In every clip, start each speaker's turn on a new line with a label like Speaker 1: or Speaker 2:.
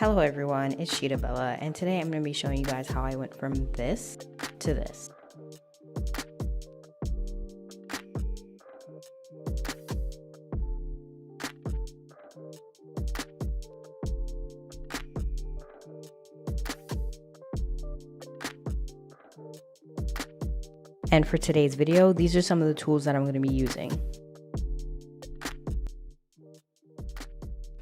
Speaker 1: Hello everyone, it's Sheeta Bella, and today I'm going to be showing you guys how I went from this to this. And for today's video, these are some of the tools that I'm going to be using.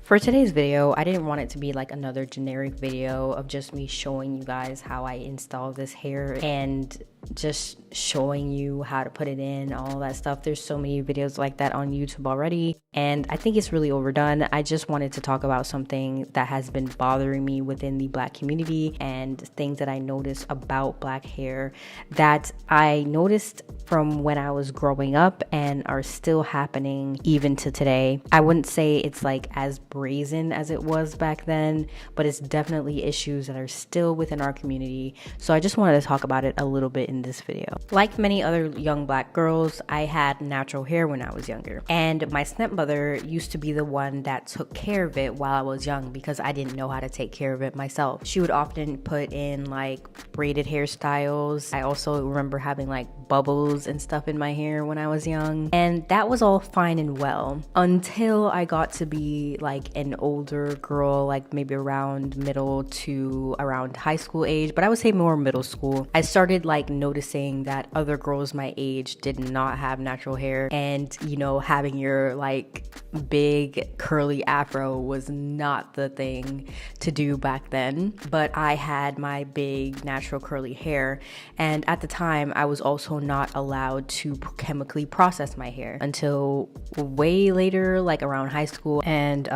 Speaker 1: For today's video, I didn't want it to be like another generic video of just me showing you guys how I install this hair and just showing you how to put it in, all that stuff. There's so many videos like that on YouTube already, and I think it's really overdone. I just wanted to talk about something that has been bothering me within the Black community and things that I noticed about Black hair that I noticed from when I was growing up and are still happening even to today. I wouldn't say it's like as brazen as it was back then, but it's definitely issues that are still within our community. So I just wanted to talk about it a little bit in this video. Like many other young Black girls, I had natural hair when I was younger, and my stepmother used to be the one that took care of it while I was young because I didn't know how to take care of it myself. She would often put in like braided hairstyles. I also remember having like bubbles and stuff in my hair when I was young, and that was all fine and well until I got to be like an older girl, like maybe around middle to around high school age, but I would say more middle school. I started like noticing that other girls my age did not have natural hair, and you know, having your like big curly afro was not the thing to do back then. But I had my big natural curly hair, and at the time I was also not allowed to chemically process my hair until way later, like around high school. And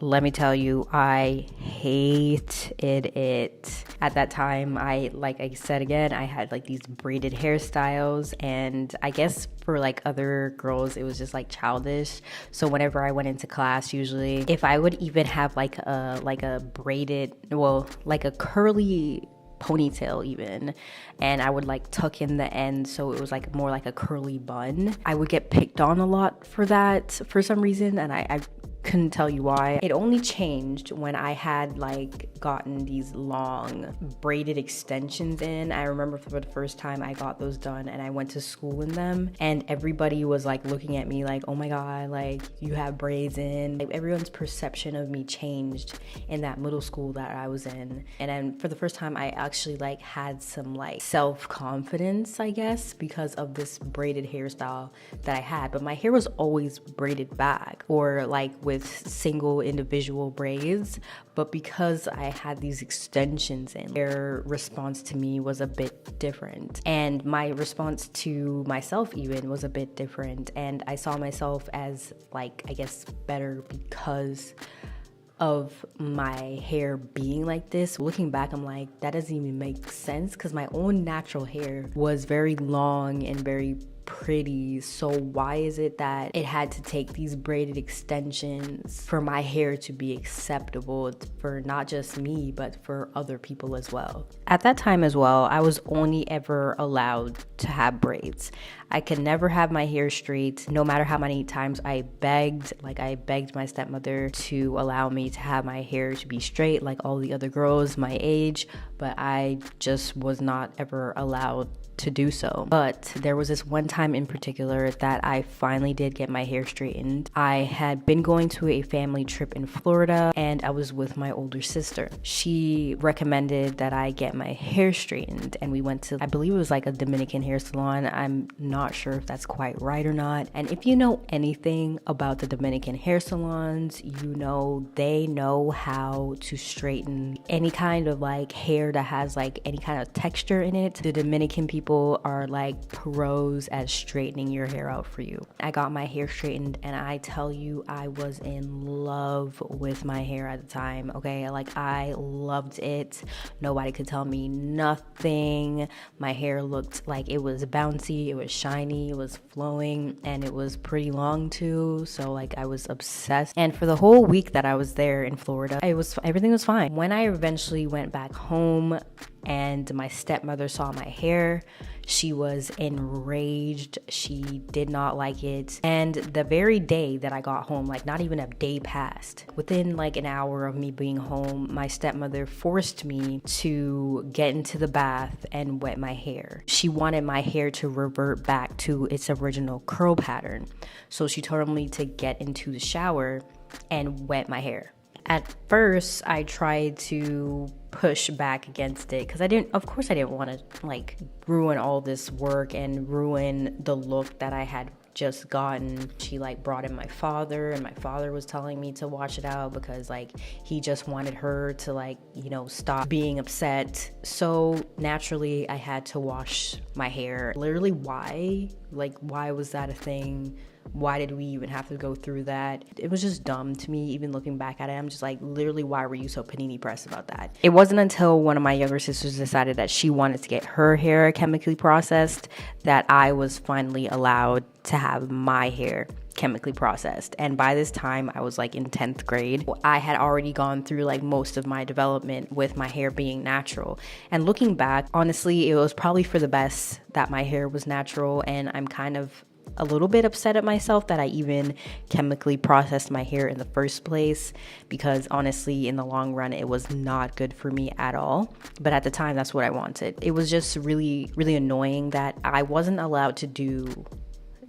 Speaker 1: let me tell you, I hated it. At that time, like I said again, I had like these braided hairstyles, and I guess for like other girls it was just like childish. So whenever I went into class, usually if I would even have like a braided, well, like a curly ponytail even, and I would like tuck in the end so it was like more like a curly bun, I would get picked on a lot for that for some reason, and I couldn't tell you why. It only changed when I had like gotten these long braided extensions in. I remember for the first time I got those done and I went to school in them, and everybody was like looking at me like, oh my god, like you have braids in. Like everyone's perception of me changed in that middle school that I was in. And then for the first time I actually like had some like self-confidence, I guess, because of this braided hairstyle that I had. But my hair was always braided back or like with single individual braids, but because I had these extensions in, their response to me was a bit different, and my response to myself even was a bit different, and I saw myself as like, I guess, better because of my hair being like this. Looking back, I'm like, that doesn't even make sense because my own natural hair was very long and very pretty, so why is it that it had to take these braided extensions for my hair to be acceptable for not just me but for other people as well? At that time as well, I was only ever allowed to have braids. I could never have my hair straight, no matter how many times I begged my stepmother to allow me to have my hair to be straight like all the other girls my age, but I just was not ever allowed to do so. But there was this one time in particular that I finally did get my hair straightened. I had been going to a family trip in Florida, and I was with my older sister. She recommended that I get my hair straightened, and we went to, I believe it was like a Dominican hair salon. I'm not sure if that's quite right or not. And if you know anything about the Dominican hair salons, you know they know how to straighten any kind of like hair that has like any kind of texture in it. The Dominican people are like pros at straightening your hair out for you. I got my hair straightened, and I tell you, I was in love with my hair at the time. Okay, like I loved it. Nobody could tell me nothing. My hair looked like it was bouncy, it was shiny, it was flowing, and it was pretty long too. So like I was obsessed. And for the whole week that I was there in Florida, everything was fine. When I eventually went back home, and my stepmother saw my hair. She was enraged. She did not like it. And the very day that I got home, like not even a day passed, within like an hour of me being home, my stepmother forced me to get into the bath and wet my hair. She wanted my hair to revert back to its original curl pattern. So she told me to get into the shower and wet my hair. At first, I tried to push back against it because I didn't want to like ruin all this work and ruin the look that I had just gotten. She like brought in my father, and my father was telling me to wash it out because like he just wanted her to like, you know, stop being upset. So naturally I had to wash my hair. Literally, why was that a thing? Why did we even have to go through that? It was just dumb to me. Even looking back at it, I'm just like, literally, why were you so panini pressed about that? It wasn't until one of my younger sisters decided that she wanted to get her hair chemically processed that I was finally allowed to have my hair chemically processed. And by this time, I was like in 10th grade. I had already gone through like most of my development with my hair being natural. And looking back, honestly, it was probably for the best that my hair was natural, and I'm kind of a little bit upset at myself that I even chemically processed my hair in the first place, because honestly, in the long run, it was not good for me at all. But at the time, that's what I wanted. It was just really, really annoying that I wasn't allowed to do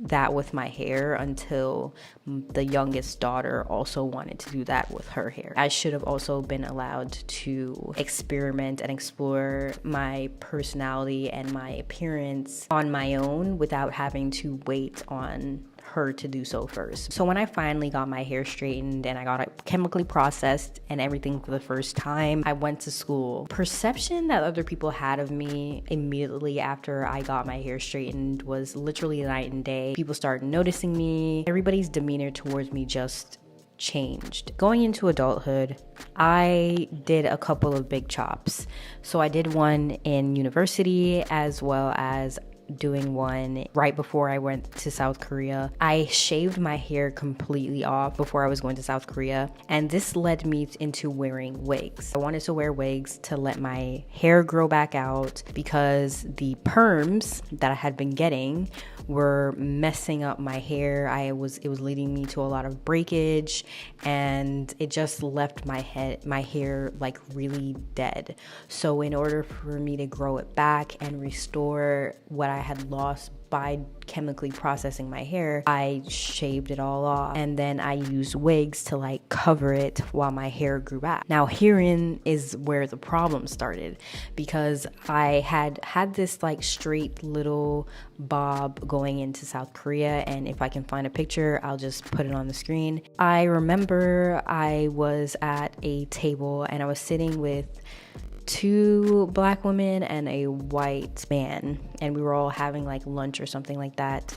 Speaker 1: that with my hair until the youngest daughter also wanted to do that with her hair. I should have also been allowed to experiment and explore my personality and my appearance on my own without having to wait on her to do so first. So when I finally got my hair straightened and I got it chemically processed and everything for the first time, I went to school. Perception that other people had of me immediately after I got my hair straightened was literally night and day. People started noticing me. Everybody's demeanor towards me just changed. Going into adulthood, I did a couple of big chops. So I did one in university as well as doing one right before I went to South Korea. I shaved my hair completely off before I was going to South Korea, and this led me into wearing wigs. I wanted to wear wigs to let my hair grow back out because the perms that I had been getting were messing up my hair. It was leading me to a lot of breakage, and it just left my hair like really dead. So in order for me to grow it back and restore what I had lost by chemically processing my hair, I shaved it all off, and then I used wigs to like cover it while my hair grew back. Now herein is where the problem started, because I had this like straight little bob going into South Korea, and if I can find a picture, I'll just put it on the screen. I remember I was at a table and I was sitting with 2 black women and a white man, and we were all having like lunch or something like that.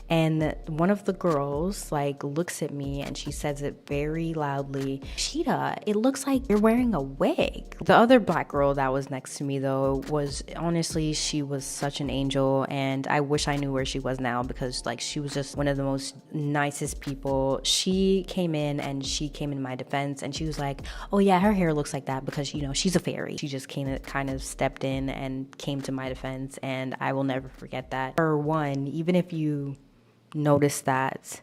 Speaker 1: And one of the girls like looks at me and she says it very loudly, "Cheetah, it looks like you're wearing a wig." The other black girl that was next to me though was, honestly, she was such an angel, and I wish I knew where she was now, because like she was just one of the most nicest people. She came in my defense, and she was like, "Oh yeah, her hair looks like that because, you know, she's a fairy." She just kind of stepped in and came to my defense, and I will never forget that. For one, even if you notice that,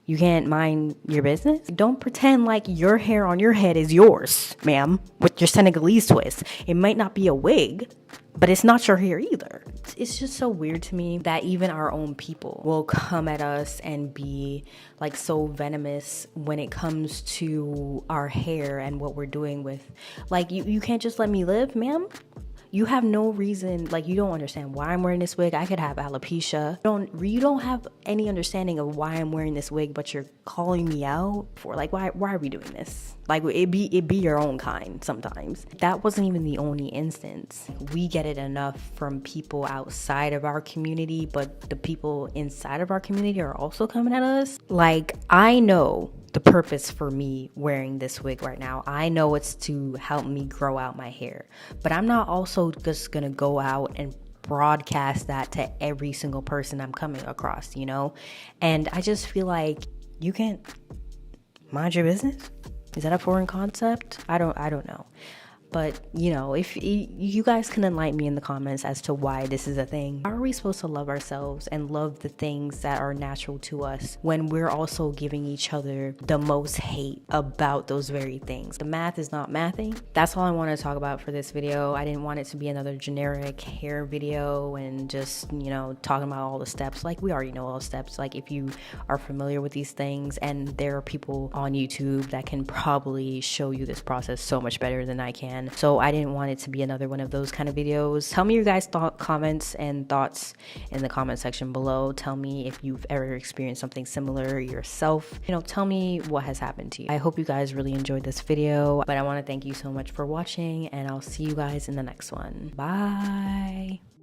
Speaker 1: you can't mind your business. Don't pretend like your hair on your head is yours, ma'am, with your Senegalese twist. It might not be a wig, but it's not your hair either. It's just so weird to me that even our own people will come at us and be like so venomous when it comes to our hair and what we're doing with, like, you can't just let me live, ma'am. You have no reason, like, you don't understand why I'm wearing this wig. I could have alopecia. You don't have any understanding of why I'm wearing this wig, but you're calling me out for, like, why are we doing this? Like, it be your own kind sometimes. That wasn't even the only instance. We get it enough from people outside of our community, but the people inside of our community are also coming at us. Like, I know the purpose for me wearing this wig right now. I know it's to help me grow out my hair, but I'm not also just gonna go out and broadcast that to every single person I'm coming across, you know? And I just feel like you can't mind your business. Is that a foreign concept? I don't know. But you know, if you guys can enlighten me in the comments as to why this is a thing. How are we supposed to love ourselves and love the things that are natural to us when we're also giving each other the most hate about those very things? The math is not mathing. That's all I want to talk about for this video. I didn't want it to be another generic hair video and just, you know, talking about all the steps. Like, we already know all the steps. Like, if you are familiar with these things, and there are people on YouTube that can probably show you this process so much better than I can. So I didn't want it to be another one of those kind of videos. Tell me your guys' comments and thoughts in the comment section below. Tell me if you've ever experienced something similar yourself. You know, tell me what has happened to you. I hope you guys really enjoyed this video, but I want to thank you so much for watching, and I'll see you guys in the next one. Bye.